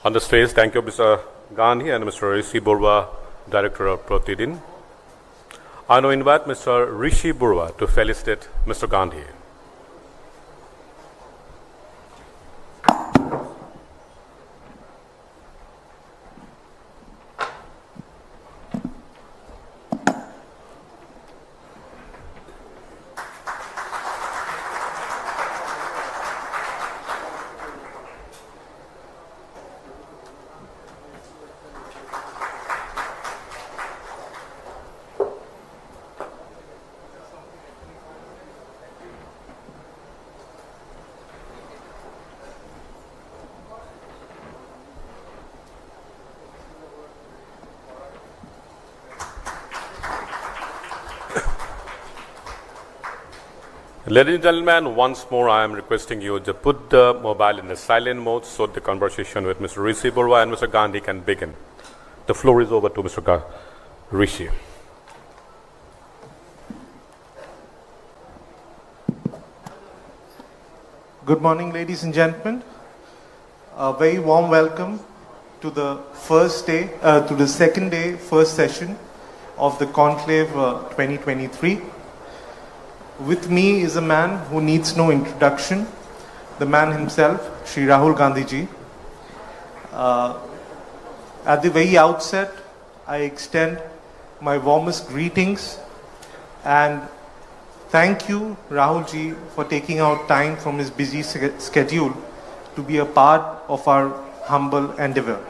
On the stage, thank you, Mr. Gandhi and Mr. Rishi Burwa, Director of Pratidin. I now invite Mr. Rishi Burwa to felicitate Mr. Gandhi. Ladies and gentlemen, once more I am requesting you to put the mobile in the silent mode so the conversation with Mr. Rishi Burwa and Mr. Gandhi can begin. The floor is over to Mr. Rishi. Good morning, ladies and gentlemen. A very warm welcome to the second day, first session of the Conclave 2023. With me is a man who needs no introduction, the man himself, Shri Rahul Gandhi ji. At the very outset, I extend my warmest greetings and thank you, Rahul ji, for taking out time from his busy schedule to be a part of our humble endeavor.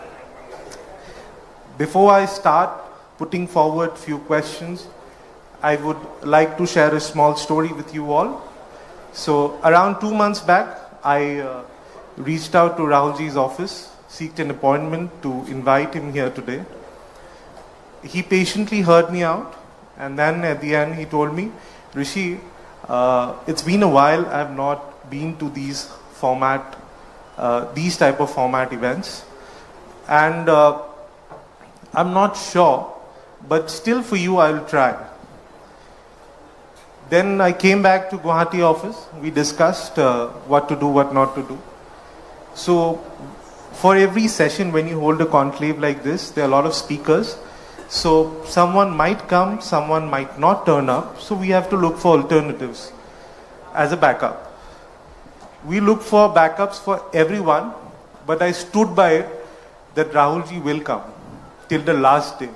Before I start putting forward few questions, I would like to share a small story with you all. So around 2 months back, I reached out to Rahulji's office, seeked an appointment to invite him here today. He patiently heard me out, and then at the end he told me, Rishi, it's been a while I have not been to these type of format events, and I'm not sure, but still for you I will try. Then I came back to Guwahati office. We discussed what to do, what not to do. So for every session, when you hold a conclave like this, there are a lot of speakers. So someone might come, someone might not turn up. So we have to look for alternatives as a backup. We look for backups for everyone, but I stood by it that Rahulji will come till the last day.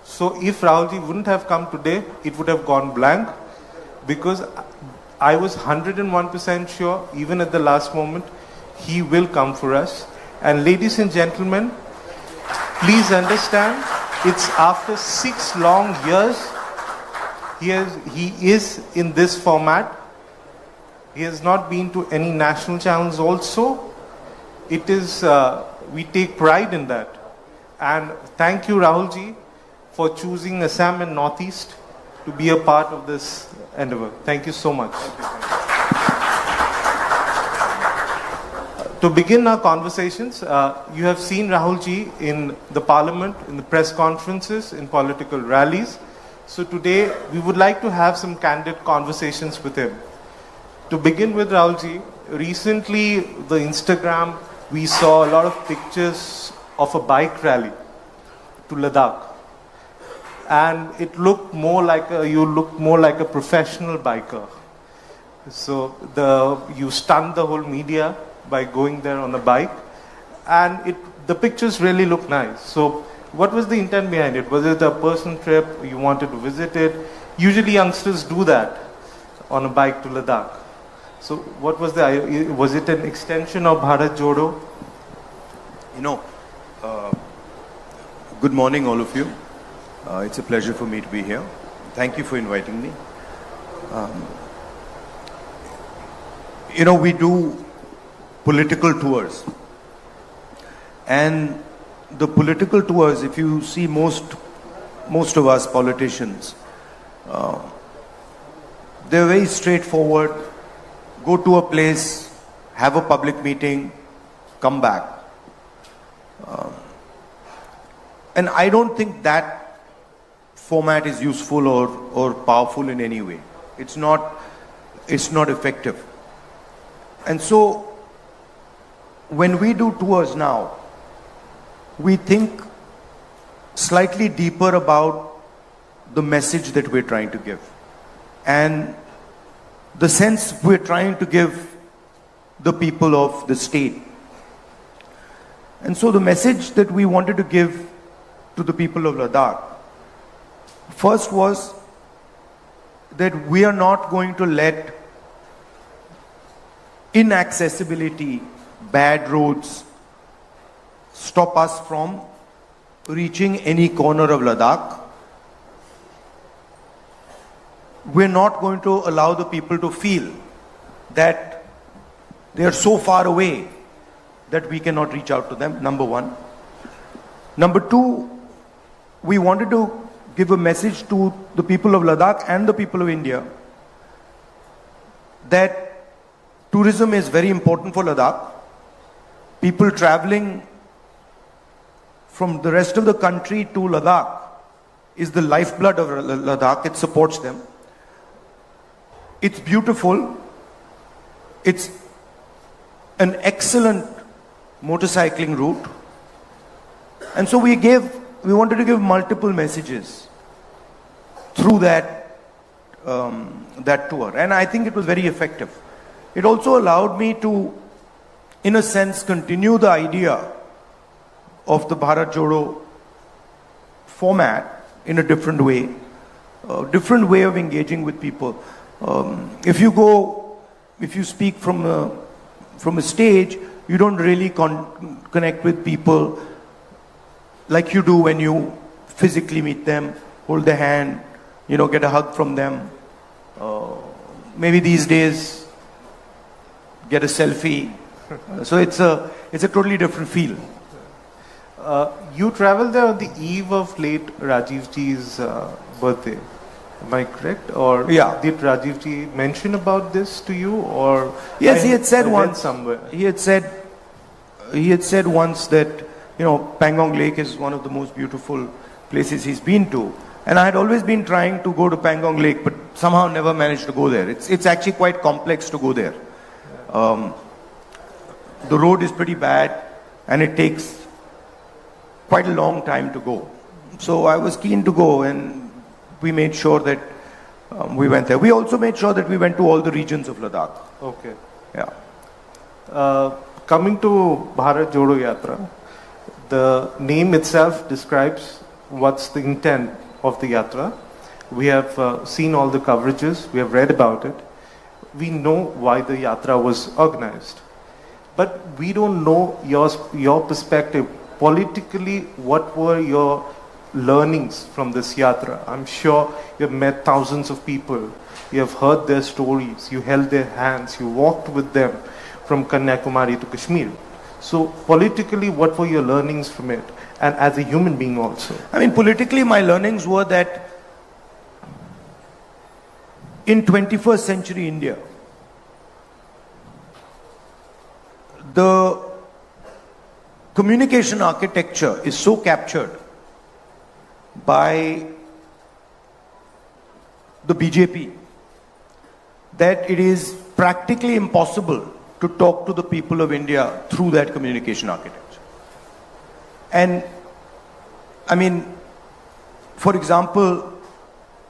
So if Rahulji wouldn't have come today, it would have gone blank. Because I was 101% sure, even at the last moment, he will come for us. And ladies and gentlemen, please understand, it's after 6 long years, he is in this format. He has not been to any national channels also. It is, we take pride in that. And thank you, Rahulji, for choosing Assam and Northeast to be a part of this endeavor. Thank you so much. To begin our conversations, you have seen Rahulji in the parliament, in the press conferences, in political rallies. So today, we would like to have some candid conversations with him. To begin with, Rahulji, recently, the Instagram, we saw a lot of pictures of a bike rally to Ladakh. And it looked more like you looked more like a professional biker. So you stunned the whole media by going there on a bike, and the pictures really look nice. So what was the intent behind it? Was it a personal trip? You wanted to visit it? Usually youngsters do that on a bike to Ladakh. So what was was it an extension of Bharat Jodo? Good morning, all of you. It's a pleasure for me to be here. Thank you for inviting me. We do political tours. And the political tours, if you see most of us politicians, they're very straightforward. Go to a place, have a public meeting, come back. And I don't think that format is useful or powerful in any way. It's not effective. And so when we do tours now, we think slightly deeper about the message that we're trying to give and the sense we're trying to give the people of the state. And so the message that we wanted to give to the people of Ladakh first was that we are not going to let inaccessibility, bad roads stop us from reaching any corner of Ladakh. We're not going to allow the people to feel that they are so far away that we cannot reach out to them, number one. Number two, we wanted to give a message to the people of Ladakh and the people of India that tourism is very important for Ladakh. People traveling from the rest of the country to Ladakh is the lifeblood of Ladakh. It supports them. It's beautiful. It's an excellent motorcycling route. And so we wanted to give multiple messages through that tour. And I think it was very effective. It also allowed me to, in a sense, continue the idea of the Bharat Jodo format in a different way of engaging with people. If you speak from a stage, you don't really connect with people like you do when you physically meet them, hold their hand, get a hug from them. Maybe these days, get a selfie. So it's a totally different feel. You traveled there on the eve of late Rajiv Ji's birthday. Am I correct? Or yeah. Did Rajiv Ji mention about this to you? Or yes, he had said once somewhere. He had said once that Pangong Lake is one of the most beautiful places he's been to, and I had always been trying to go to Pangong Lake, but somehow never managed to go there. It's actually quite complex to go there. The road is pretty bad, and it takes quite a long time to go. So I was keen to go, and we made sure that we went there. We also made sure that we went to all the regions of Ladakh. Okay. Yeah. Coming to Bharat Jodo Yatra, the name itself describes what's the intent of the yatra. We have seen all the coverages. We have read about it. We know why the yatra was organized. But we don't know your perspective. Politically, what were your learnings from this yatra? I'm sure you've met thousands of people. You have heard their stories. You held their hands. You walked with them from Kanyakumari to Kashmir. So politically, what were your learnings from it? And as a human being also? I mean, politically, my learnings were that in 21st century India, the communication architecture is so captured by the BJP that it is practically impossible to talk to the people of India through that communication architecture. And I mean, for example,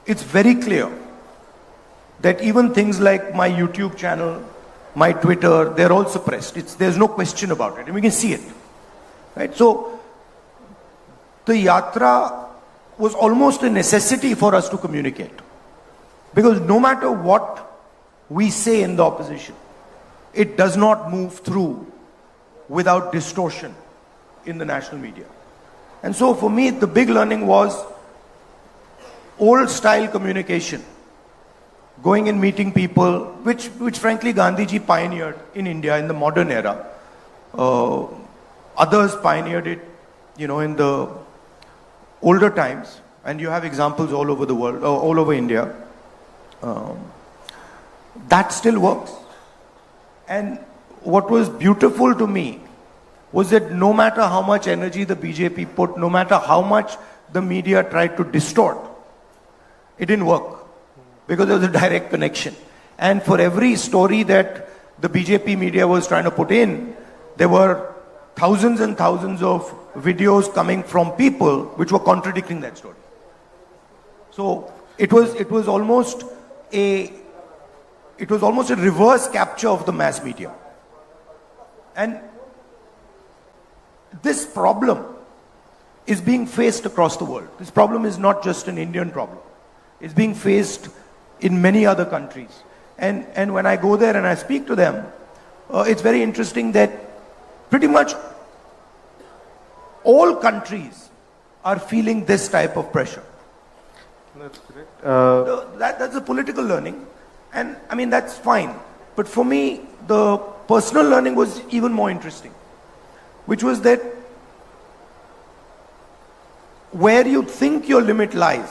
it's very clear that even things like my YouTube channel, my Twitter, they're all suppressed. There's no question about it, and we can see it. Right? So the yatra was almost a necessity for us to communicate. Because no matter what we say in the opposition, it does not move through without distortion in the national media. And so for me, the big learning was old style communication. Going and meeting people, which frankly Gandhiji pioneered in India in the modern era. Others pioneered it, in the older times. And you have examples all over the world, all over India. That still works. And what was beautiful to me was that no matter how much energy the BJP put, no matter how much the media tried to distort, it didn't work. Because there was a direct connection. And for every story that the BJP media was trying to put in, there were thousands and thousands of videos coming from people which were contradicting that story. So it was almost a reverse capture of the mass media. And this problem is being faced across the world. This problem is not just an Indian problem. It's being faced in many other countries. And when I go there and I speak to them, it's very interesting that pretty much all countries are feeling this type of pressure. That's correct. That's a political learning. And I mean, that's fine. But for me, the personal learning was even more interesting, which was that where you think your limit lies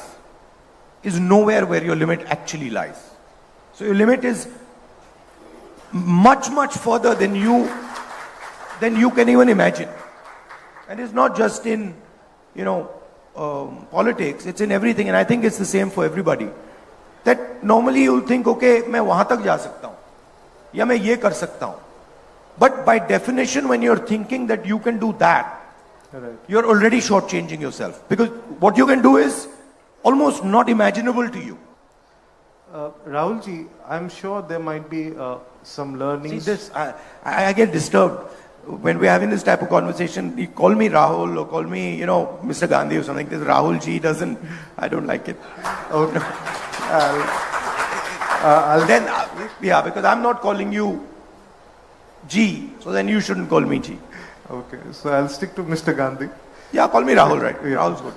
is nowhere where your limit actually lies. So your limit is much, much further than you can even imagine. And it's not just in, politics, it's in everything. And I think it's the same for everybody. That normally you'll think, okay, मैं वहां तक जा सकता हूं, या मैं ये कर सकता हूं. But by definition, when you're thinking that you can do that, Right. you're already shortchanging yourself. Because what you can do is almost not imaginable to you. Rahul ji, I'm sure there might be some See learnings. this, I get disturbed when we're having this type of conversation. You call me Rahul or call me, Mr. Gandhi or something. This Rahul ji doesn't, I don't like it. Okay. Because I'm not calling you G, so then you shouldn't call me G. Okay, so I'll stick to Mr. Gandhi. Yeah, call me Rahul, right? Yeah. Rahul's good.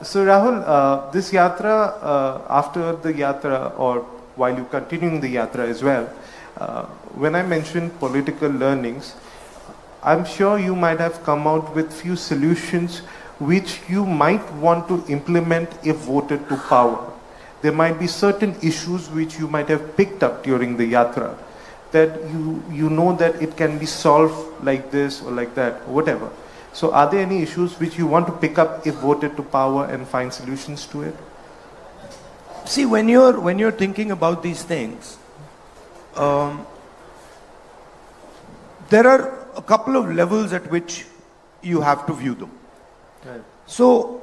So Rahul, this yatra, after the yatra or while you continuing the yatra as well, when I mentioned political learnings, I'm sure you might have come out with few solutions which you might want to implement if voted to power. There might be certain issues which you might have picked up during the yatra that you know that it can be solved like this or like that, or whatever. So are there any issues which you want to pick up if voted to power and find solutions to it? See, when you're thinking about these things, there are a couple of levels at which you have to view them. Right. So,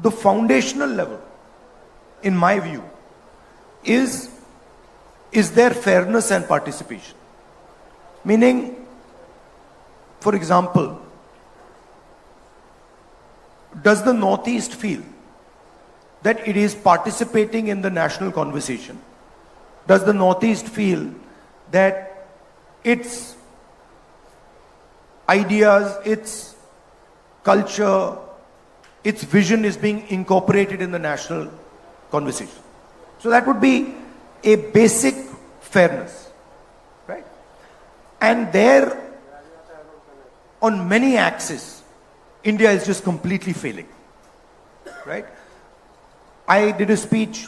the foundational level, in my view, is there fairness and participation? Meaning, for example, does the Northeast feel that it is participating in the national conversation? Does the Northeast feel that its ideas, its culture, its vision is being incorporated in the national conversation? So that would be a basic fairness, right? And there, on many axes, India is just completely failing, right? I did a speech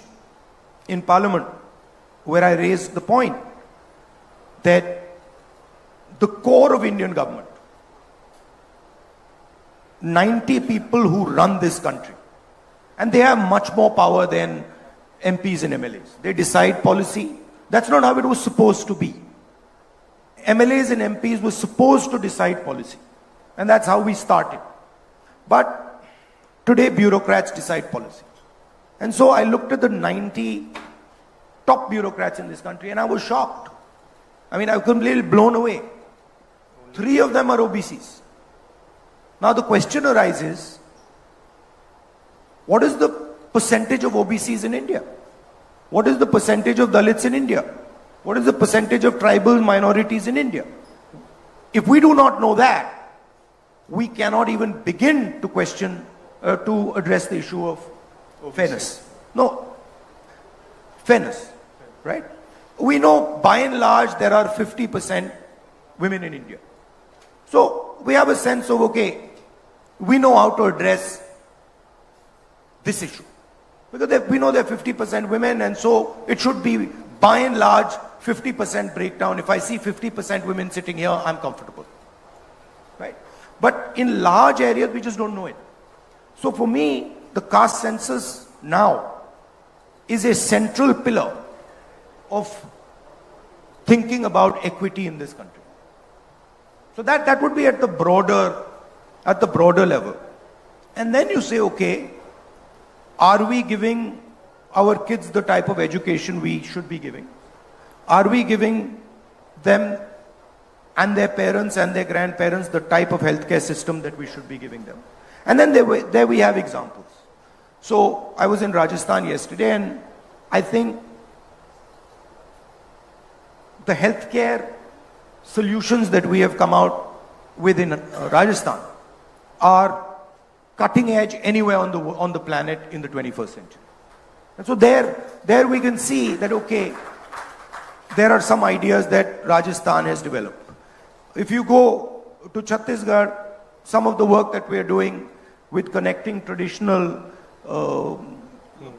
in Parliament where I raised the point that the core of Indian government, 90 people who run this country, and they have much more power than MPs and MLAs. They decide policy. That's not how it was supposed to be. MLAs and MPs were supposed to decide policy. And that's how we started. But today bureaucrats decide policy. And so I looked at the 90 top bureaucrats in this country and I was shocked. I mean, I was completely blown away. 3 of them are OBCs. Now the question arises, what is the percentage of OBCs in India? What is the percentage of Dalits in India? What is the percentage of tribal minorities in India? If we do not know that, we cannot even begin to question, to address the issue of fairness. No, fairness, right? We know by and large there are 50% women in India. So we have a sense of, okay, we know how to address this issue. Because we know there are 50% women, and so it should be by and large 50% breakdown. If I see 50% women sitting here, I'm comfortable. Right? But in large areas, we just don't know it. So for me, the caste census now is a central pillar of thinking about equity in this country. So that would be at the broader level. And then you say, okay, are we giving our kids the type of education we should be giving? Are we giving them and their parents and their grandparents the type of healthcare system that we should be giving them? And then there we have examples. So I was in Rajasthan yesterday, and I think the healthcare solutions that we have come out with in Rajasthan are cutting edge anywhere on the planet in the 21st century. And so there we can see that, okay, there are some ideas that Rajasthan has developed. If you go to Chhattisgarh, some of the work that we are doing with connecting traditional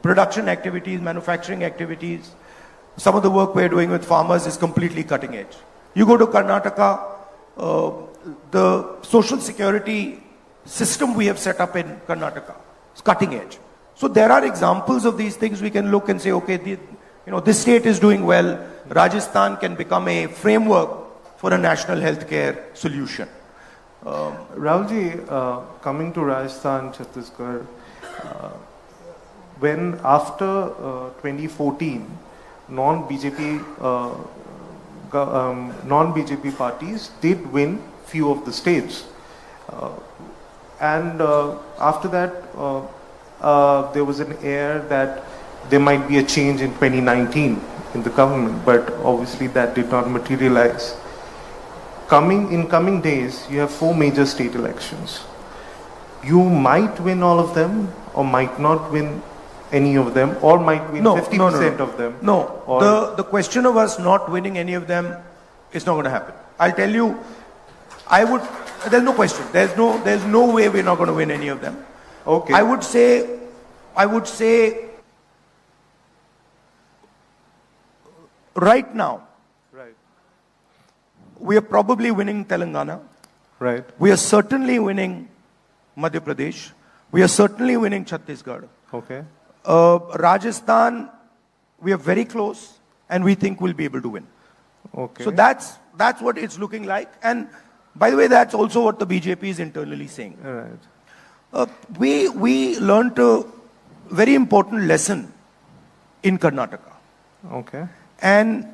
production activities, manufacturing activities, some of the work we're doing with farmers is completely cutting edge. You go to Karnataka, the social security system we have set up in Karnataka is cutting edge. So there are examples of these things. We can look and say, okay, this state is doing well. Rajasthan can become a framework for a national healthcare solution. Rahulji, coming to Rajasthan, Chhattisgarh, when after 2014, non-BJP parties did win few of the states, and after that there was an air that there might be a change in 2019 in the government, but obviously that did not materialize. In coming days, you have 4 major state elections. You might win all of them, or might not win any of them, or might win 50% of them. No, the question of us not winning any of them is not going to happen. I'll tell you, there's no question. There's no way we're not going to win any of them. Okay. I would say right now, right, we are probably winning Telangana. Right. We are certainly winning Madhya Pradesh. We are certainly winning Chhattisgarh. Okay. Rajasthan, we are very close, and we think we'll be able to win. Okay. So that's what it's looking like. And by the way, that's also what the BJP is internally saying. Right. We learned a very important lesson in Karnataka. Okay. And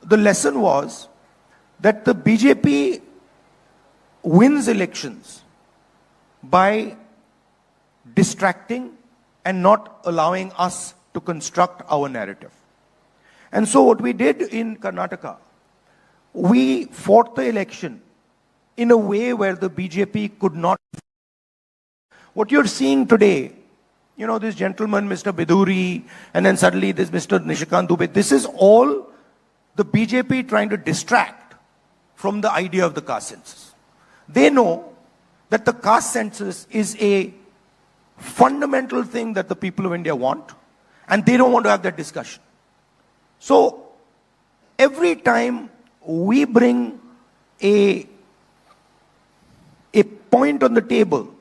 the lesson was that the BJP wins elections by distracting and not allowing us to construct our narrative. And so what we did in Karnataka, we fought the election in a way where the BJP could not. What you're seeing today, this gentleman, Mr. Biduri, and then suddenly this Mr. Nishikant Dubey, this is all the BJP trying to distract from the idea of the caste census. They know that the caste census is a fundamental thing that the people of India want, and they don't want to have that discussion. So every time we bring a point on the table,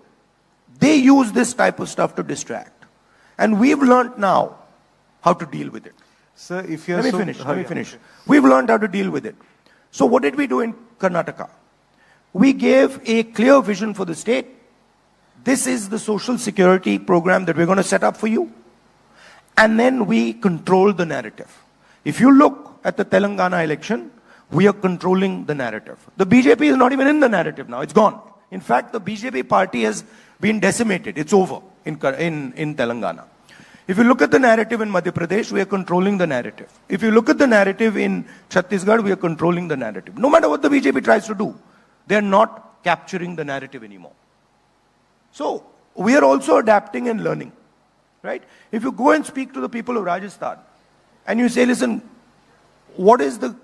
they use this type of stuff to distract. And we've learned now how to deal with it. Sir, if you're Let me finish. We've learned how to deal with it. So what did we do in Karnataka? We gave a clear vision for the state. This is the social security program that we're going to set up for you. And then we control the narrative. If you look at the Telangana election, we are controlling the narrative. The BJP is not even in the narrative now. It's gone. In fact, the BJP party has been decimated. It's over in Telangana. If you look at the narrative in Madhya Pradesh, we are controlling the narrative. If you look at the narrative in Chhattisgarh, we are controlling the narrative. No matter what the BJP tries to do, they are not capturing the narrative anymore. So we are also adapting and learning, right? If you go and speak to the people of Rajasthan and you say, listen, what is the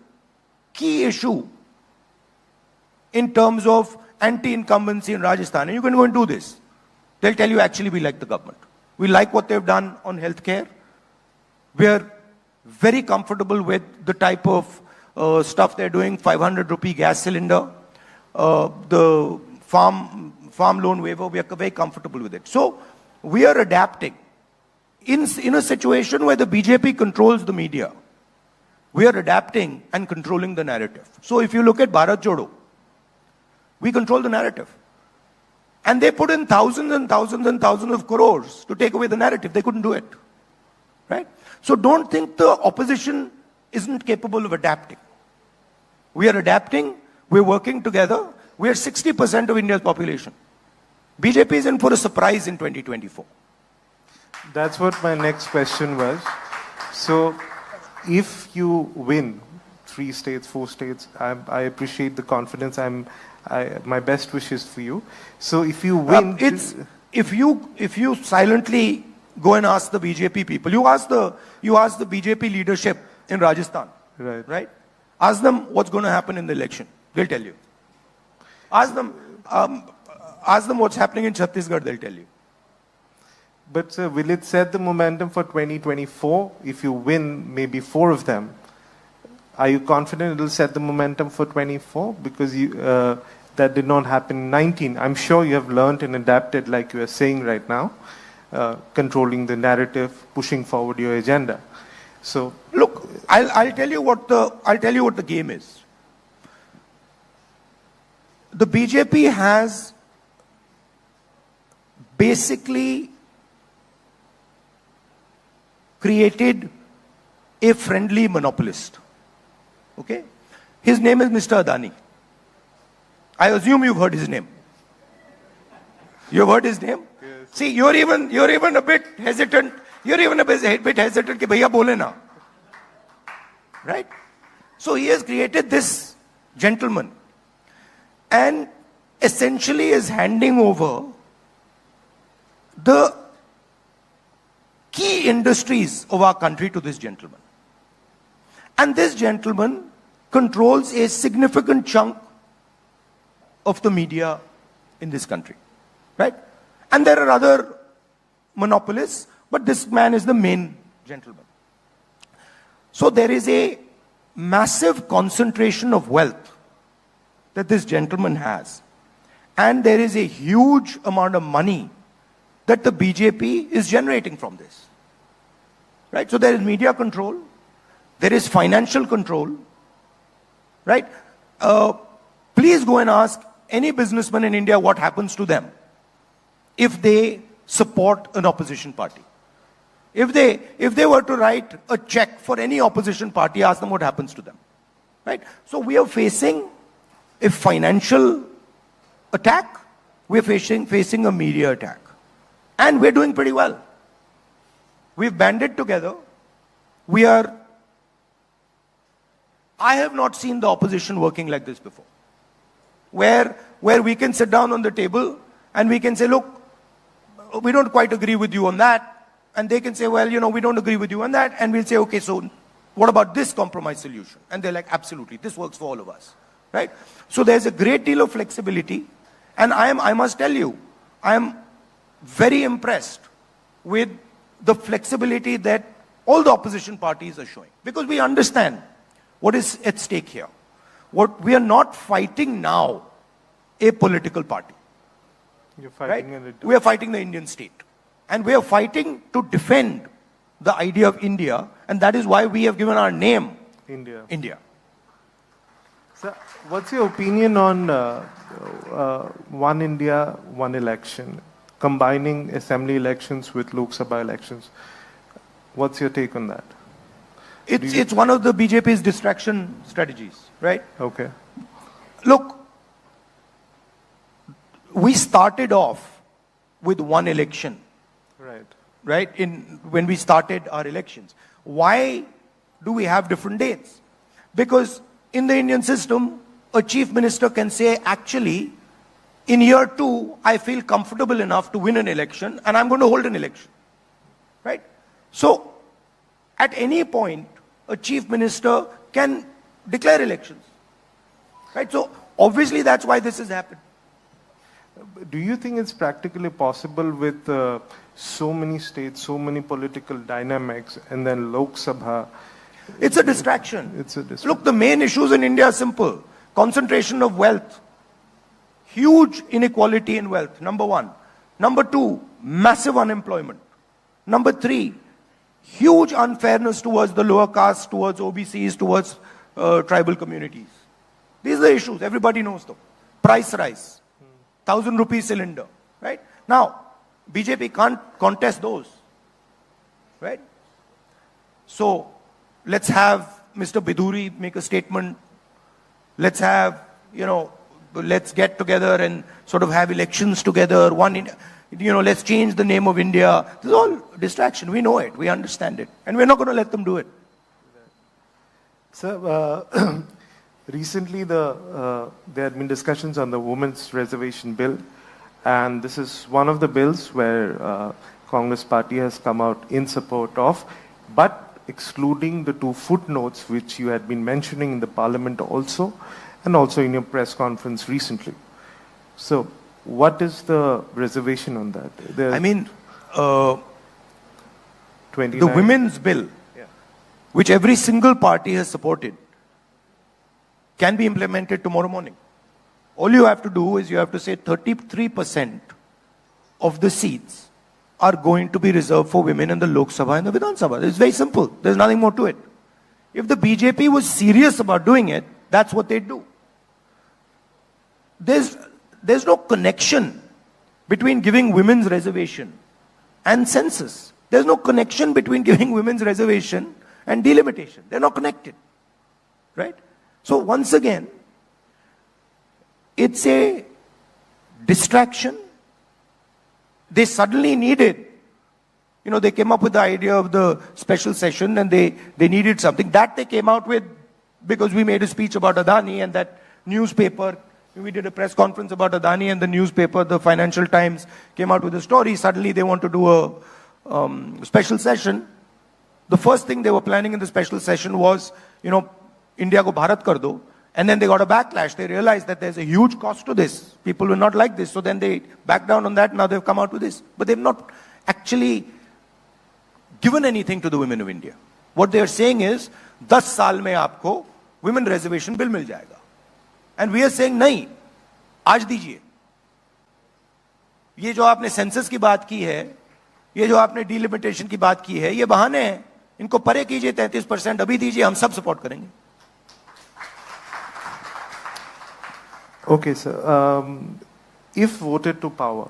key issue in terms of anti-incumbency in Rajasthan? And you can go and do this. They'll tell you, actually, we like the government. We like what they've done on healthcare. We're very comfortable with the type of stuff they're doing, 500 rupee gas cylinder, the farm loan waiver, we are very comfortable with it. So we are adapting. In a situation where the BJP controls the media, we are adapting and controlling the narrative. So if you look at Bharat Jodo, We control the narrative. And they put in thousands and thousands and thousands of crores to take away the narrative. They couldn't do it. Right? So don't think the opposition isn't capable of adapting. We are adapting. We're working together. We are 60% of India's population. BJP is in for a surprise in 2024. That's what my next question was. So, if you win 3 states, 4 states, I appreciate the confidence. My best wishes for you. So, if you win, if you silently go and ask the BJP people, you ask the BJP leadership in Rajasthan, right? Ask them what's going to happen in the election. They'll tell you. Ask them what's happening in Chhattisgarh. They'll tell you. But sir, will it set the momentum for 2024? If you win maybe 4 of them, are you confident it will set the momentum for 24? Because that did not happen in 19. I'm sure you have learned and adapted, like you are saying right now, controlling the narrative, pushing forward your agenda. So look, I'll tell you what the game is. The BJP has basically created a friendly monopolist. Okay? His name is Mr. Adani. I assume you've heard his name. You've heard his name? Yes. See, you're even a bit hesitant. You're even a bit hesitant कि भैया बोले ना. Right? So he has created this gentleman and essentially is handing over the key industries of our country to this gentleman. And this gentleman controls a significant chunk of the media in this country. Right? And there are other monopolists, but this man is the main gentleman. So there is a massive concentration of wealth that this gentleman has. And there is a huge amount of money that the BJP is generating from this. Right? So there is media control. There is financial control. Right? Please go and ask any businessman in India what happens to them if they support an opposition party. If they were to write a check for any opposition party, ask them what happens to them. Right? So we are facing a financial attack. We are facing a media attack. And we're doing pretty well. We've banded together. I have not seen the opposition working like this before. Where we can sit down on the table and we can say, look, we don't quite agree with you on that. And they can say, well, we don't agree with you on that. And we'll say, okay, so what about this compromise solution? And they're like, absolutely, this works for all of us. Right? So there's a great deal of flexibility. And I must tell you, I am very impressed with the flexibility that all the opposition parties are showing. Because we understand what is at stake here. We are not fighting now a political party. You're fighting right? We are fighting the Indian state. And we are fighting to defend the idea of India. And that is why we have given our name, India. Sir, what's your opinion on one India, one election, combining assembly elections with Lok Sabha elections? What's your take on that? It's one of the BJP's distraction strategies, right? Okay. Look, we started off with one election. Right? When we started our elections. Why do we have different dates? Because in the Indian system, a chief minister can say, actually, in year 2, I feel comfortable enough to win an election and I'm going to hold an election. Right? So, at any point, a chief minister can declare elections. Right? So, obviously that's why this has happened. Do you think it's practically possible with so many states, so many political dynamics, and then Lok Sabha? It's a distraction. It's a distraction. Look, the main issues in India are simple. Concentration of wealth. Huge inequality in wealth, number 1. Number 2, massive unemployment. Number 3, huge unfairness towards the lower caste, towards OBCs, towards tribal communities. These are the issues. Everybody knows them. price rise, 1,000 rupees cylinder, right? Now, BJP can't contest those, right? So, let's have Mr. Biduri make a statement. Let's have, let's get together and sort of have elections together. Let's change the name of India. This is all distraction. We know it. We understand it. And we're not going to let them do it. Sir, recently there had been discussions on the Women's Reservation Bill. And this is one of the bills where Congress party has come out in support of, but excluding the two footnotes which you had been mentioning in the parliament also, and also in your press conference recently. So, what is the reservation on that? The 29. The women's bill, which every single party has supported, can be implemented tomorrow morning. All you have to do is you have to say 33% of the seats are going to be reserved for women in the Lok Sabha and the Vidhan Sabha. It's very simple. There's nothing more to it. If the BJP was serious about doing it, that's what they'd do. There's no connection between giving women's reservation and census. There's no connection between giving women's reservation and delimitation. They're not connected. Right? So once again, it's a distraction. They suddenly needed, they came up with the idea of the special session and they needed something. That they came out with because we made a speech about Adani and that newspaper. We did a press conference about Adani and the newspaper, the Financial Times, came out with a story. Suddenly they want to do a special session. The first thing they were planning in the special session was, India ko Bharat kar do. And then they got a backlash. They realized that there's a huge cost to this. People will not like this. So then they backed down on that. Now they've come out with this. But they've not actually given anything to the women of India. What they are saying is, 10 saal mein aapko women reservation bill mil jayega. And we are saying, nahi, aaj dijiye. ये जो आपने census की बात की है, ये जो आपने डिलिमिटेशन की बात की है, ये बहाने हैं. इनको परे कीजिए 33%, अभी दीजिए, हम सब सपोर्ट करेंगे. Okay, sir. If voted to power,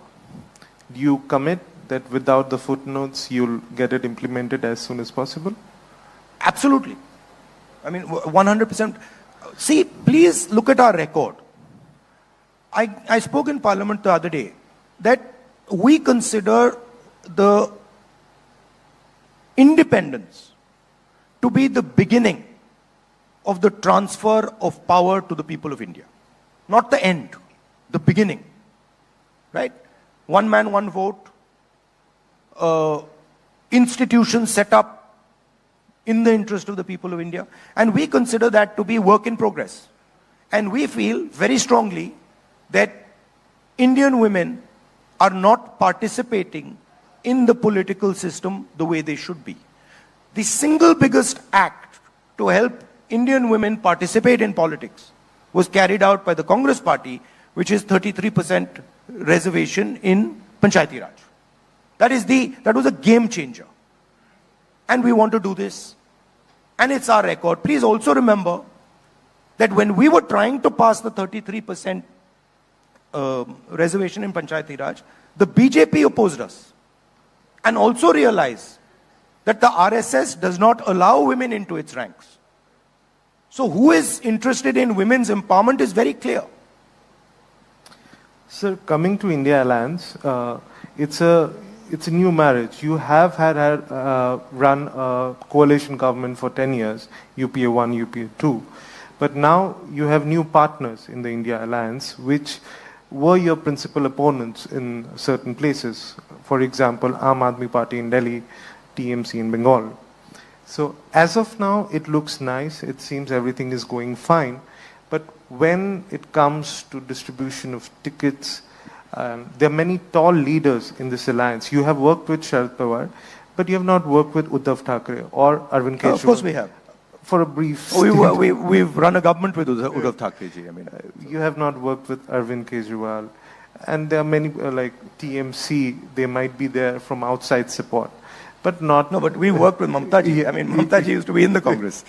do you commit that without the footnotes, you'll get it implemented as soon as possible? Absolutely. 100%. See, please look at our record. I spoke in Parliament the other day that we consider the independence to be the beginning of the transfer of power to the people of India. Not the end, the beginning. Right? One man, one vote. Institutions set up in the interest of the people of India. And we consider that to be work in progress. And we feel very strongly that Indian women are not participating in the political system the way they should be. The single biggest act to help Indian women participate in politics was carried out by the Congress party, which is 33% reservation in Panchayati Raj. That was a game changer. And we want to do this. And it's our record. Please also remember that when we were trying to pass the 33% reservation in Panchayati Raj, the BJP opposed us. And also realized that the RSS does not allow women into its ranks. So who is interested in women's empowerment is very clear. Sir, coming to India Alliance, it's a new marriage. You have run a coalition government for 10 years, UPA 1, UPA 2. But now you have new partners in the India Alliance, which were your principal opponents in certain places. For example, Aam Aadmi Party in Delhi, TMC in Bengal. So as of now, it looks nice. It seems everything is going fine. But when it comes to distribution of tickets, there are many tall leaders in this alliance. You have worked with Sharad Pawar, but you have not worked with Uddhav Thackeray or Arvind Kejriwal. Of course we have. For a brief we've run a government with Uddhav Thackeray ji. You have not worked with Arvind Kejriwal. And there are many, like TMC, they might be there from outside support. But not... No, but we worked with Mamta ji. Mamta ji used to be in the Congress.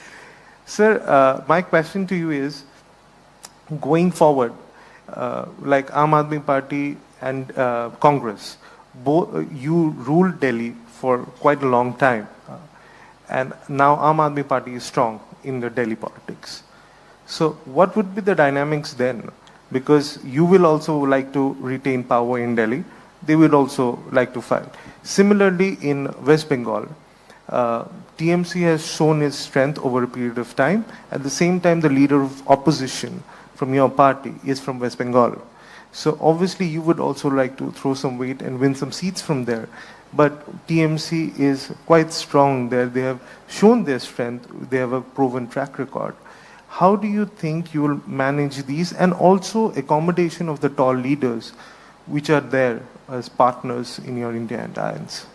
Sir, my question to you is, going forward, like Aam Aadmi Party and Congress, you ruled Delhi for quite a long time, and now Aam Aadmi Party is strong in the Delhi politics. So what would be the dynamics then? Because you will also like to retain power in Delhi, they will also like to fight. Similarly, in West Bengal, TMC has shown its strength over a period of time. At the same time, the leader of opposition from your party is from West Bengal. So obviously, you would also like to throw some weight and win some seats from there. But TMC is quite strong there. They have shown their strength. They have a proven track record. How do you think you will manage these, and also accommodation of the tall leaders which are there as partners in your India alliance?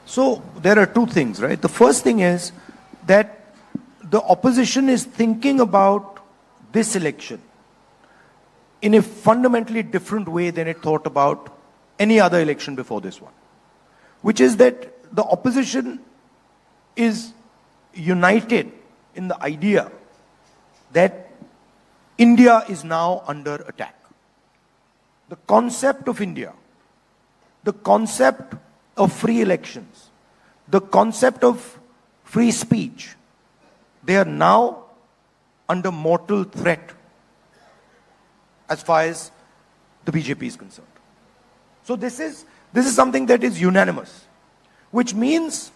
So there are two things, right? The first thing is that the opposition is thinking about this election in a fundamentally different way than it thought about any other election before this one, which is that the opposition is united in the idea that India is now under attack. The concept of India, the concept of free elections, the concept of free speech, they are now under mortal threat as far as the BJP is concerned. So this is something that is unanimous, which means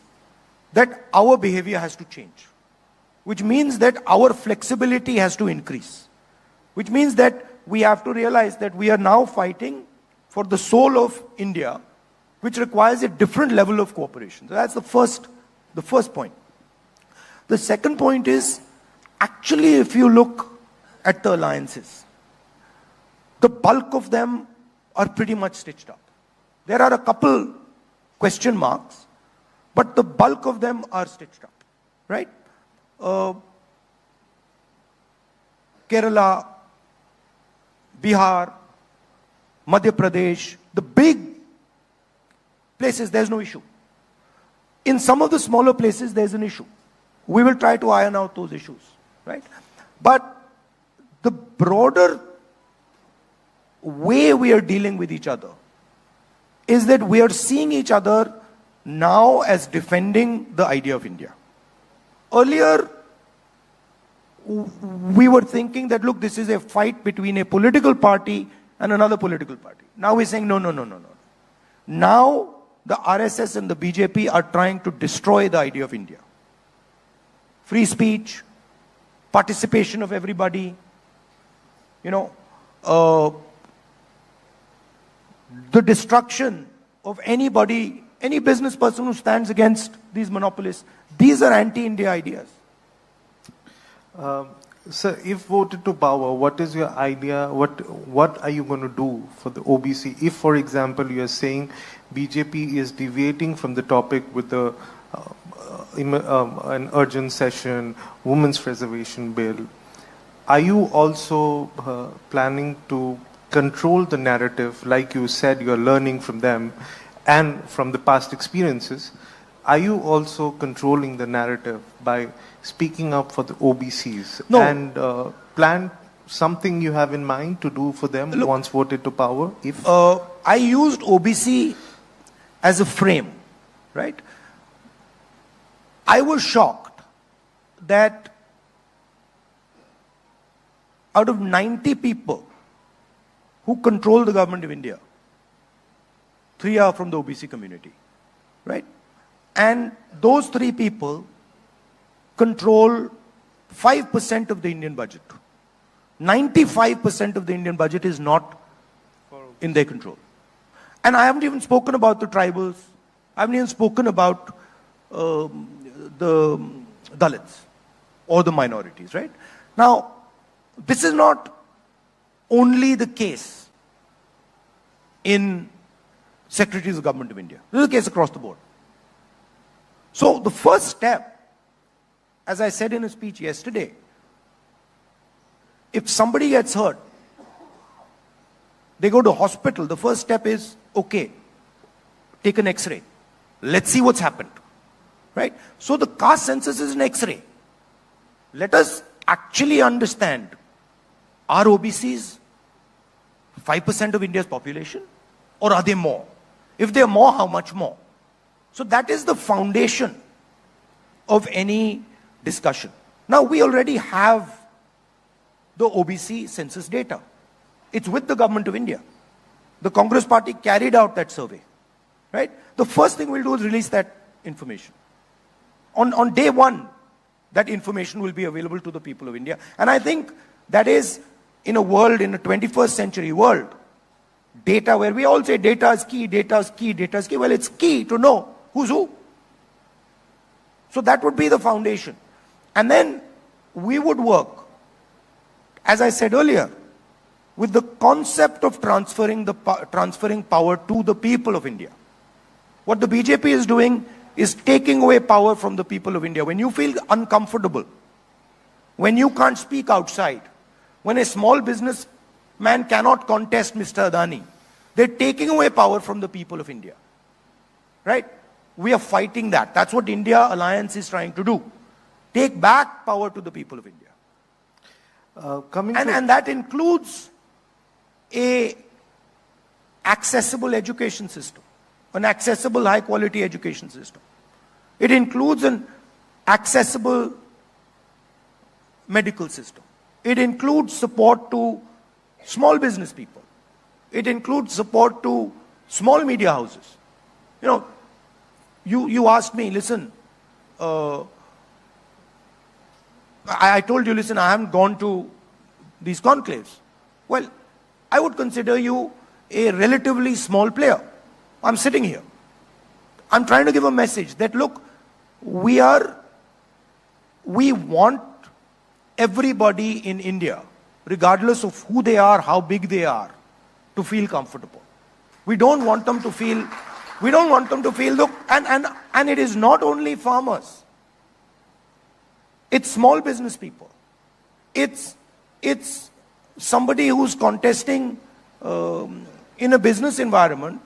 that our behavior has to change, which means that our flexibility has to increase, which means that we have to realize that we are now fighting for the soul of India, which requires a different level of cooperation. So that's the first point. The second point is, actually, if you look at the alliances, the bulk of them are pretty much stitched up. There are a couple question marks, but the bulk of them are stitched up, right? Kerala, Bihar, Madhya Pradesh, the big places, there's no issue. In some of the smaller places, there's an issue. We will try to iron out those issues, right? But the broader way we are dealing with each other is that we are seeing each other now as defending the idea of India. Earlier, we were thinking that, look, this is a fight between a political party and another political party. Now we're saying, no. Now, the RSS and the BJP are trying to destroy the idea of India. Free speech, participation of everybody, the destruction of anybody, any business person who stands against these monopolists. These are anti-India ideas. Sir, if voted to power, what is your idea? What are you going to do for the OBC? If, for example, you are saying BJP is deviating from the topic with the an urgent session, women's reservation bill, are you also planning to control the narrative? Like you said, you are learning from them and from the past experiences. Are you also controlling the narrative by speaking up for the OBCs? No. And plan something you have in mind to do for them? Look, once voted to power? If I used OBC as a frame, right? I was shocked that out of 90 people who control the government of India, 3 are from the OBC community, right? And those 3 people control 5% of the Indian budget. 95% of the Indian budget is not in their control. And I haven't even spoken about the tribals. I haven't even spoken about the Dalits or the minorities, right? Now, this is not only the case in secretaries of government of India. This is the case across the board. So the first step, as I said in a speech yesterday, if somebody gets hurt, they go to hospital, the first step is, okay, take an X-ray. Let's see what's happened, right? So the caste census is an X-ray. Let us actually understand, are OBCs 5% of India's population? Or are they more? If they're more, how much more? So that is the foundation of any discussion. Now, we already have the OBC census data. It's with the government of India. The Congress party carried out that survey, right? The first thing we'll do is release that information. On day one, that information will be available to the people of India. And I think that is, in a world, in a 21st century world, data where we all say data is key, data is key, data is key. Well, it's key to know who's who. So that would be the foundation. And then we would work, as I said earlier, with the concept of transferring power to the people of India. What the BJP is doing is taking away power from the people of India. When you feel uncomfortable, when you can't speak outside, when a small businessman cannot contest Mr. Adani, they're taking away power from the people of India. Right? We are fighting that. That's what India Alliance is trying to do. Take back power to the people of India. And that includes a accessible education system, an accessible high quality education system. It includes an accessible medical system. It includes support to small business people. It includes support to small media houses. You know, you asked me, listen, I told you, listen, I haven't gone to these conclaves. Well, I would consider you a relatively small player. I'm sitting here. I'm trying to give a message that, look, we want everybody in India, regardless of who they are, how big they are, to feel comfortable. We don't want them to feel, look, and it is not only farmers. It's small business people. It's somebody who's contesting in a business environment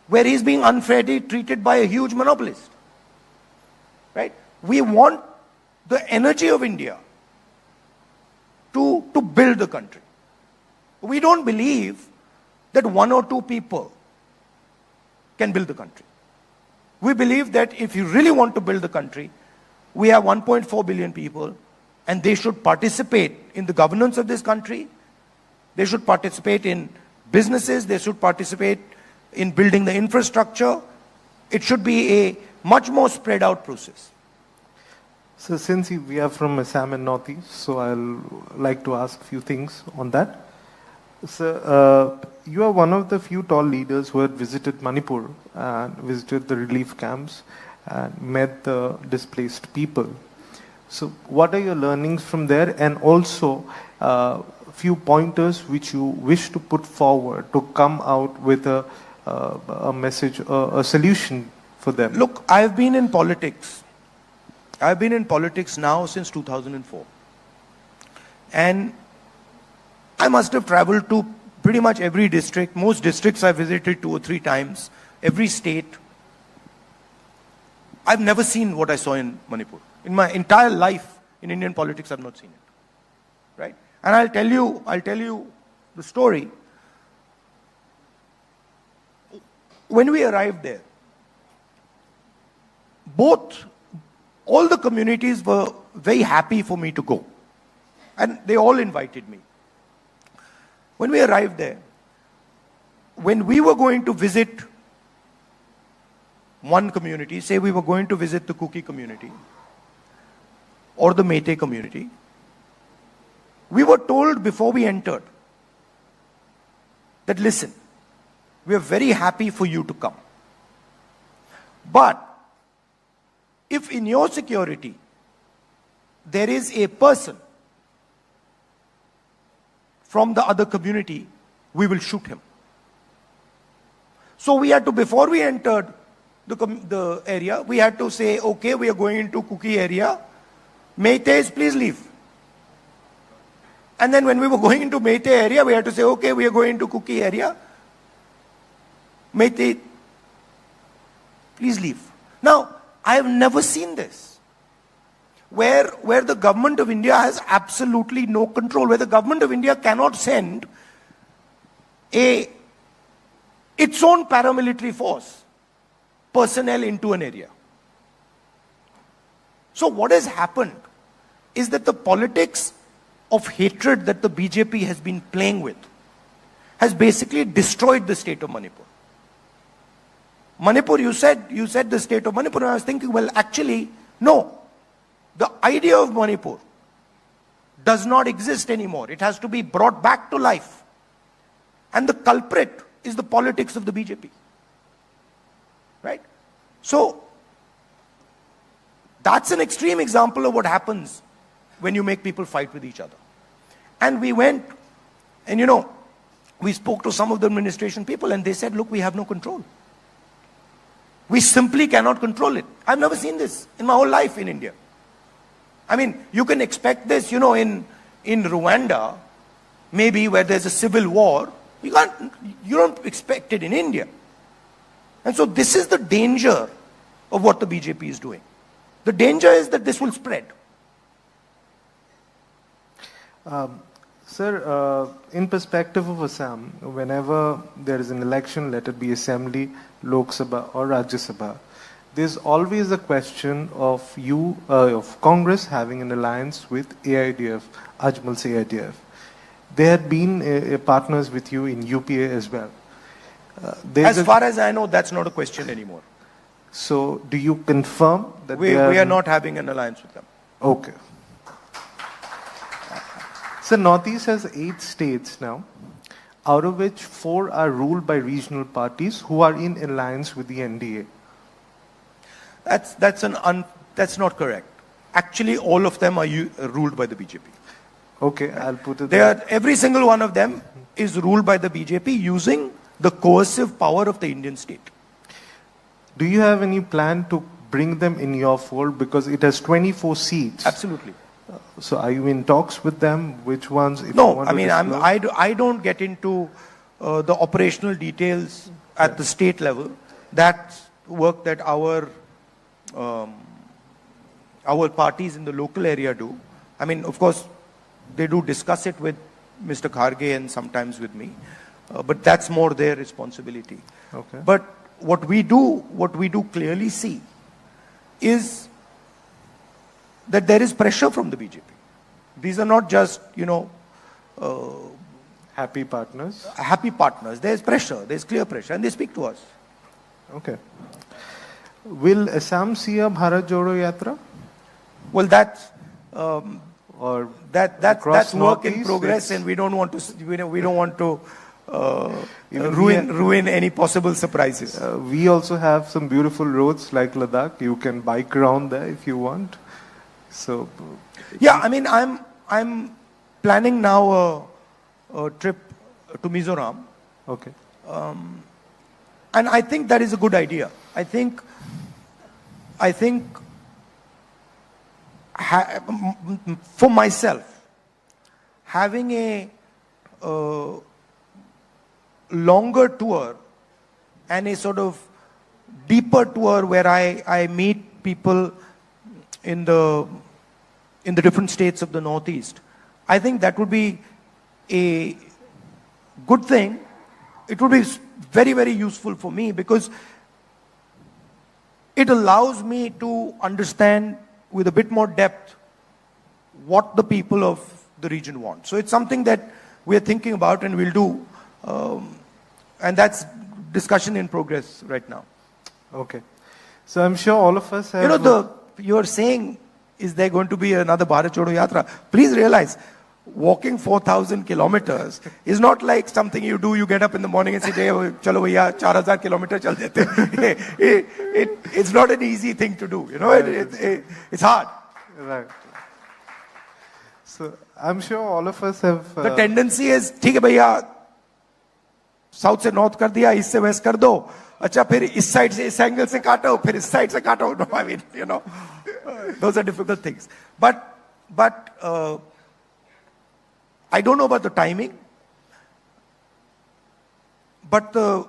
where he's being unfairly treated by a huge monopolist. Right? We want the energy of India to build the country. We don't believe that one or two people can build the country. We believe that if you really want to build the country, we have 1.4 billion people, and they should participate in the governance of this country. They should participate in businesses. They should participate in building the infrastructure. It should be a much more spread out process. So since we are from Assam and Northeast, so I'll like to ask a few things on that. So you are one of the few tall leaders who had visited Manipur and visited the relief camps and met the displaced people. So what are your learnings from there, and also few pointers which you wish to put forward to come out with a message, a solution for them? Look, I've been in politics. I've been in politics now since 2004. And I must have traveled to pretty much every district. Most districts I visited 2 or 3 times. Every state. I've never seen what I saw in Manipur. In my entire life in Indian politics, I've not seen it. Right? And I'll tell you the story. When we arrived there, all the communities were very happy for me to go. And they all invited me. When we arrived there, when we were going to visit one community, say we were going to visit the Kuki community or the Meitei community, we were told before we entered that, listen, we are very happy for you to come. But if in your security there is a person from the other community, we will shoot him. So we had to, before we entered the area, we had to say, okay, we are going into Kuki area. Meiteis, please leave. And then when we were going into Meitei area, we had to say, okay, we are going into Kuki area. Meitei, please leave. Now, I have never seen this. Where the government of India has absolutely no control, where the government of India cannot send its own paramilitary force, personnel into an area. So what has happened is that the politics of hatred that the BJP has been playing with has basically destroyed the state of Manipur. Manipur, you said the state of Manipur, and I was thinking, well, actually, no. The idea of Manipur does not exist anymore. It has to be brought back to life. And the culprit is the politics of the BJP. Right? So, that's an extreme example of what happens when you make people fight with each other. And we went, and we spoke to some of the administration people, and they said, look, we have no control. We simply cannot control it. I've never seen this in my whole life in India. I mean, you can expect this, in Rwanda, maybe where there's a civil war. You don't expect it in India. And so this is the danger of what the BJP is doing. The danger is that this will spread. Sir, in perspective of Assam, whenever there is an election, let it be Assembly, Lok Sabha or Rajya Sabha, there's always a question of of Congress having an alliance with AIDF, Ajmal's AIDF. They had been partners with you in UPA as well. As far as I know, that's not a question anymore. So, do you confirm that we are not having an alliance with them? Okay. So, Northeast has 8 states now, out of which 4 are ruled by regional parties who are in alliance with the NDA. That's not correct. Actually, all of them are ruled by the BJP. Okay, I'll put it there. Every single one of them is ruled by the BJP using the coercive power of the Indian state. Do you have any plan to bring them in your fold, because it has 24 seats? Absolutely. So are you in talks with them? Which ones? No, I mean, I don't get into the operational details at the state level. That's work that our parties in the local area do. I mean, of course, they do discuss it with Mr. Kharge and sometimes with me, but that's more their responsibility. Okay. But what we do clearly see is that there is pressure from the BJP. These are not just, happy partners. Happy partners. There's pressure. There's clear pressure, and they speak to us. Okay. Will Assam see a Bharat Jodo Yatra? Well, that's across work in Northeast, progress, and we don't want to ruin any possible surprises. We also have some beautiful roads like Ladakh. You can bike around there if you want. So, yeah, I mean, I'm planning now a trip to Mizoram. Okay. And I think that is a good idea. I think for myself, having a longer tour and a sort of deeper tour where I meet people in the different states of the Northeast, I think that would be a good thing. It would be very, very useful for me, because it allows me to understand with a bit more depth what the people of the region want. So it's something that we're thinking about and we'll do. And that's discussion in progress right now. Okay. So I'm sure all of us have... You're saying, is there going to be another Bharat Jodo Yatra? Please realize, walking 4,000 kilometers is not like something you do. You get up in the morning and say, chalo bhaiya, 4,000 kilometers chal dete. It's not an easy thing to do. It's hard. Right. So I'm sure all of us have... The tendency is, ठीक है भैया, south से north कर दिया, east से waste कर दो, अच्छा फिर इस साइड से इस एंगल से काटो, फिर इस साइड से काटो. No, I mean, those are difficult things. But I don't know about the timing, but the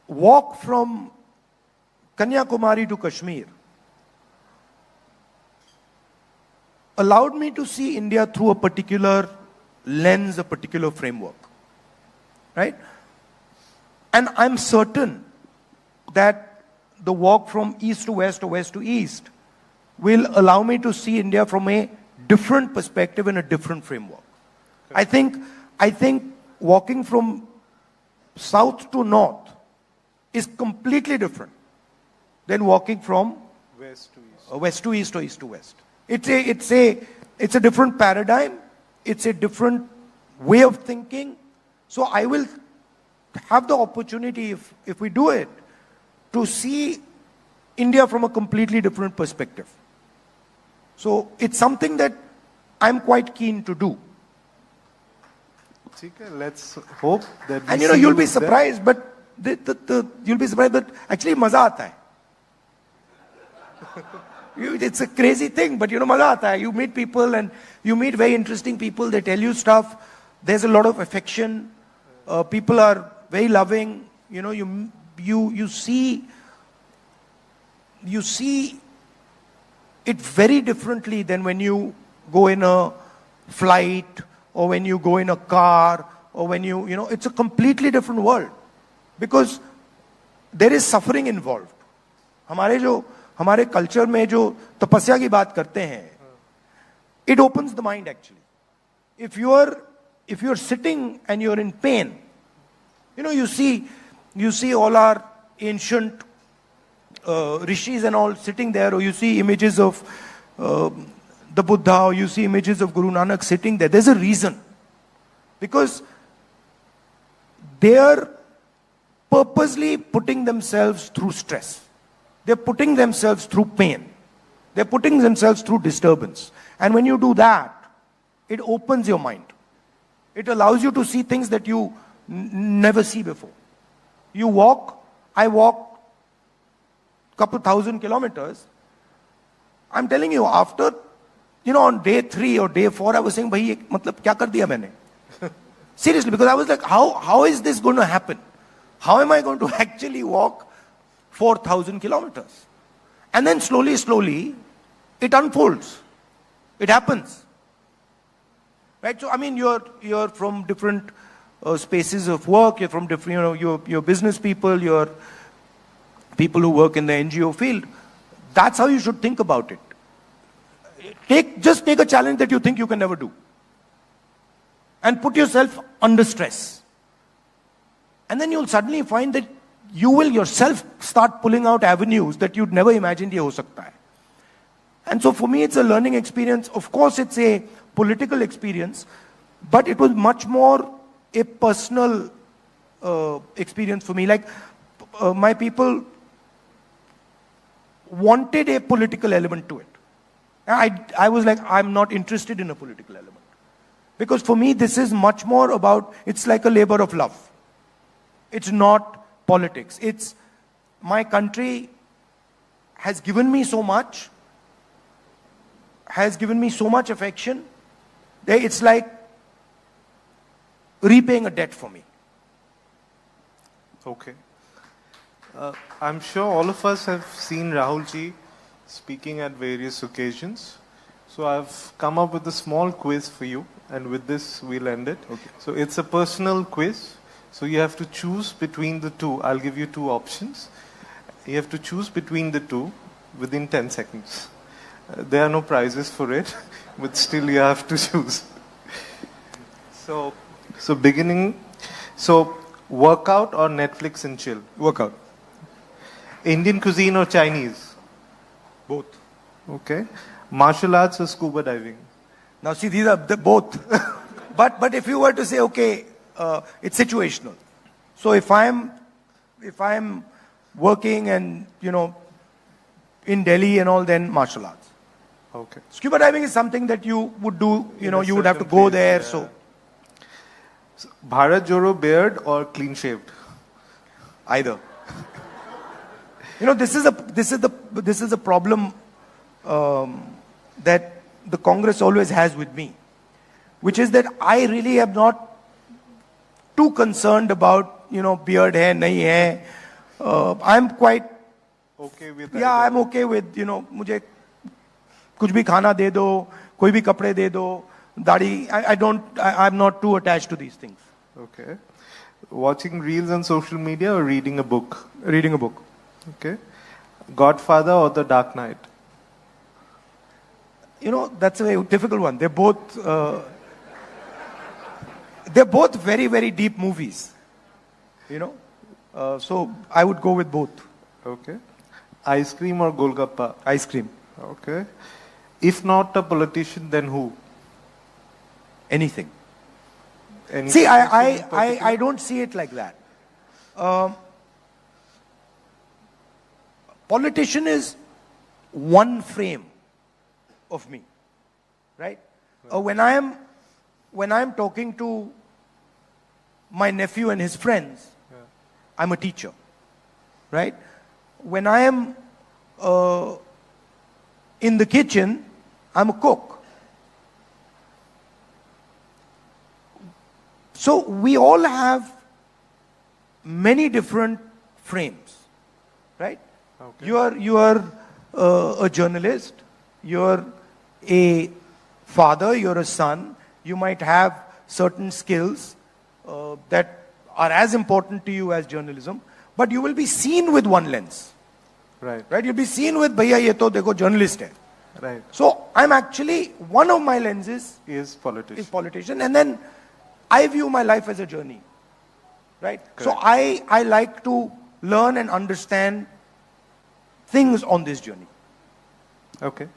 walk from Kanyakumari to Kashmir allowed me to see India through a particular lens, a particular framework. right? And I'm certain that the walk from east to west or west to east will allow me to see India from a different perspective and a different framework. I think walking from south to north is completely different than walking from West to east. west to east or east to west. It's a different paradigm. It's a different way of thinking. So I will have the opportunity, if we do it, to see India from a completely different perspective. So it's something that I'm quite keen to do. Okay, let's hope that. And you'll be surprised, but you'll be surprised that actually maza aata hai. It's a crazy thing, but maza aata hai. You meet people and you meet very interesting people. They tell you stuff. There's a lot of affection. People are very loving. You see it very differently than when you go in a flight or when you go in a car or when it's a completely different world because there is suffering involved. हमारे culture में जो तपस्या की बात करते हैं, it opens the mind actually. If you're sitting and you're in pain, you see all our ancient rishis and all sitting there, or you see images of the Buddha, or you see images of Guru Nanak sitting there. There's a reason. Because they are purposely putting themselves through stress. They're putting themselves through pain. They're putting themselves through disturbance. And when you do that, it opens your mind. It allows you to see things that you never see before. I walk couple thousand kilometers. I'm telling you, after, on day 3 or day 4, I was saying, bhai, matlab, kya kar diya maine? Seriously, because I was like, how is this going to happen? How am I going to actually walk 4,000 kilometers? And then slowly, it unfolds. It happens. Right? So, I mean, you're from different spaces of work, you're from different, you're business people, you're people who work in the NGO field. That's how you should think about it. Just take a challenge that you think you can never do. And put yourself under stress. And then you'll suddenly find that you will yourself start pulling out avenues that you'd never imagined ye ho sakta hai. And so for me, it's a learning experience. Of course, it's a political experience, but it was much more a personal experience for me. Like, my people wanted a political element to it. I was like, I'm not interested in a political element. Because for me, this is much more about, it's like a labor of love. It's not politics. It's, my country has given me so much, has given me so much affection, that it's like repaying a debt for me. Okay. I'm sure all of us have seen Rahul ji speaking at various occasions. So I've come up with a small quiz for you, and with this we'll end it. Okay. So it's a personal quiz. So you have to choose between the two. I'll give you 2 options. You have to choose between the two within 10 seconds. There are no prizes for it, but still you have to choose. So beginning, workout or Netflix and chill? Workout. Indian cuisine or Chinese? Both. Okay. Martial arts or scuba diving? Now see, these are both. but if you were to say, okay, it's situational. So if I'm working and, in Delhi and all, then martial arts. Okay. Scuba diving is something that you would do, you would have to go there, so. Bharat Joro beard or clean shaved? Either. This is a problem that the Congress always has with me, which is that I really am not too concerned about, beard hai, nahi hai. I'm quite okay with that. Yeah, I'm okay with, mujhe kuch bhi khana de do, koi bhi kapde de do, dadi. I'm not too attached to these things. Okay. Watching reels on social media or reading a book? Reading a book. Okay. Godfather or The Dark Knight? You know, that's a very difficult one. They're both very, very deep movies. You know, so I would go with both. Okay. Ice cream or Golgappa? Ice cream. Okay. If not a politician, then who? Anything. Any See, politician in particular? I don't see it like that. Politician is one frame of me, right? When I am talking to my nephew and his friends, I'm a teacher, right? When I am in the kitchen, I'm a cook. So we all have many different frames, right? Okay. You are a journalist, you're a father, you're a son, you might have certain skills that are as important to you as journalism, but you will be seen with one lens. Right. Right? You'll be seen with, bhaiya, ye to dekho journalist hai. Right. So I'm actually, one of my lenses Is politician. is politician, and then I view my life as a journey. Right? So Correct. I like to learn and understand things on this journey. Okay.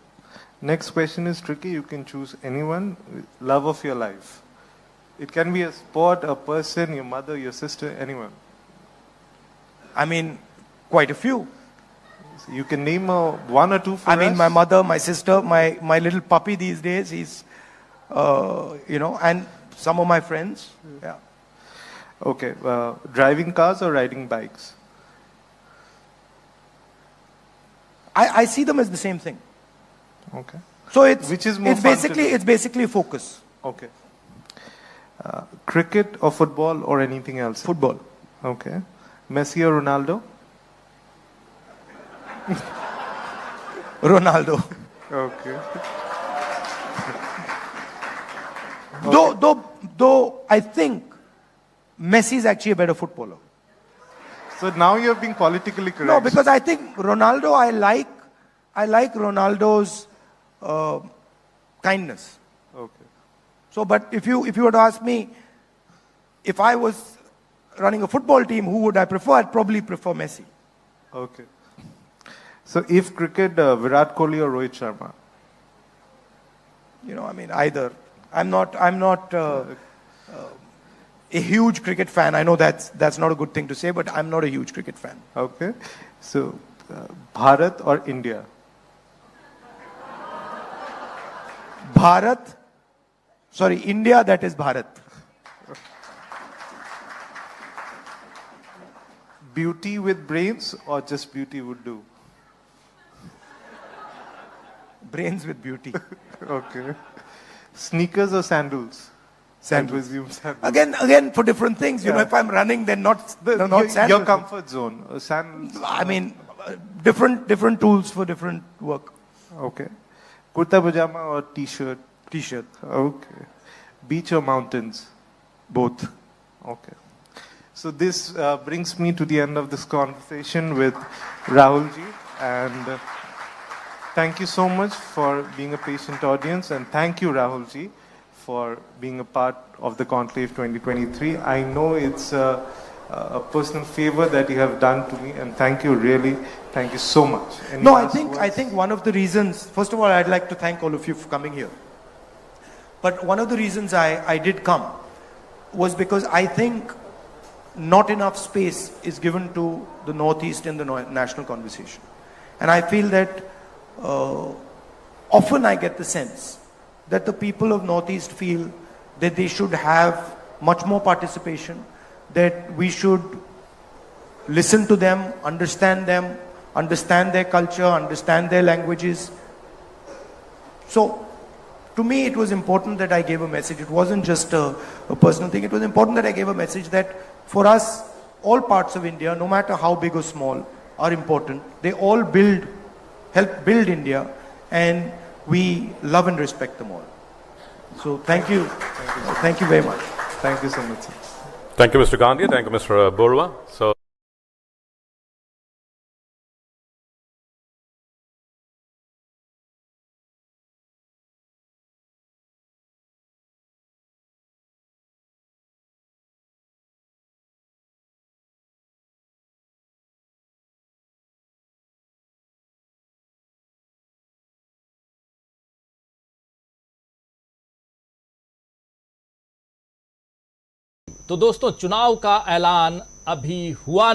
Next question is tricky. You can choose anyone. Love of your life. It can be a sport, a person, your mother, your sister, anyone. I mean, quite a few. So you can name one or two for I mean, us. my mother, my sister, my little puppy these days, he's, you know, and some of my friends. Yeah. Okay. Driving cars or riding bikes? I see them as the same thing. Okay. So it's, Which is more it's fun to basically, do? it's basically focus. Okay. Cricket or football or anything else? Football. Okay. Messi or Ronaldo? Ronaldo. Okay. Though I think Messi is actually a better footballer. So now you're being politically correct. No, because I think Ronaldo, I like Ronaldo's kindness. Okay. So, but if you were to ask me, if I was running a football team, who would I prefer? I'd probably prefer Messi. Okay. So if cricket, Virat Kohli or Rohit Sharma? You know, I mean, either. I'm not a huge cricket fan. I know that's not a good thing to say, but I'm not a huge cricket fan. Okay. So Bharat or India? Bharat, sorry, India, that is Bharat. Beauty with brains or just beauty would do? Brains with beauty. Okay. Sneakers or sandals? Sandals. I presume sandals. Again, for different things. You know, Yeah. if I'm running, then not Your sandals. comfort zone. Sandals. I mean, different tools for different work. Okay. Kurta pajama or t-shirt? T-shirt. Okay. Beach or mountains? Both. Okay. So this brings me to the end of this conversation with Rahul ji, and thank you so much for being a patient audience, and thank you Rahul ji for being a part of the Conclave 2023. I know it's a personal favor that you have done to me, and thank you, really, thank you so much. Any No, I last think words? one of the reasons, first of all, I'd like to thank all of you for coming here. But one of the reasons I did come was because I think not enough space is given to the Northeast in the national conversation. And I feel that often I get the sense that the people of Northeast feel that they should have much more participation, that we should listen to them, understand their culture, understand their languages. So, to me, it was important that I gave a message. It wasn't just a personal thing. It was important that I gave a message that for us, all parts of India, no matter how big or small, are important. They all help build India, and we love and respect them all. So thank you. Thank you very much. Thank you so much, sir. Thank you, Mr. Gandhi. Thank you, Mr. Borua. So. तो दोस्तों, चुनाव का ऐलान अभी हुआ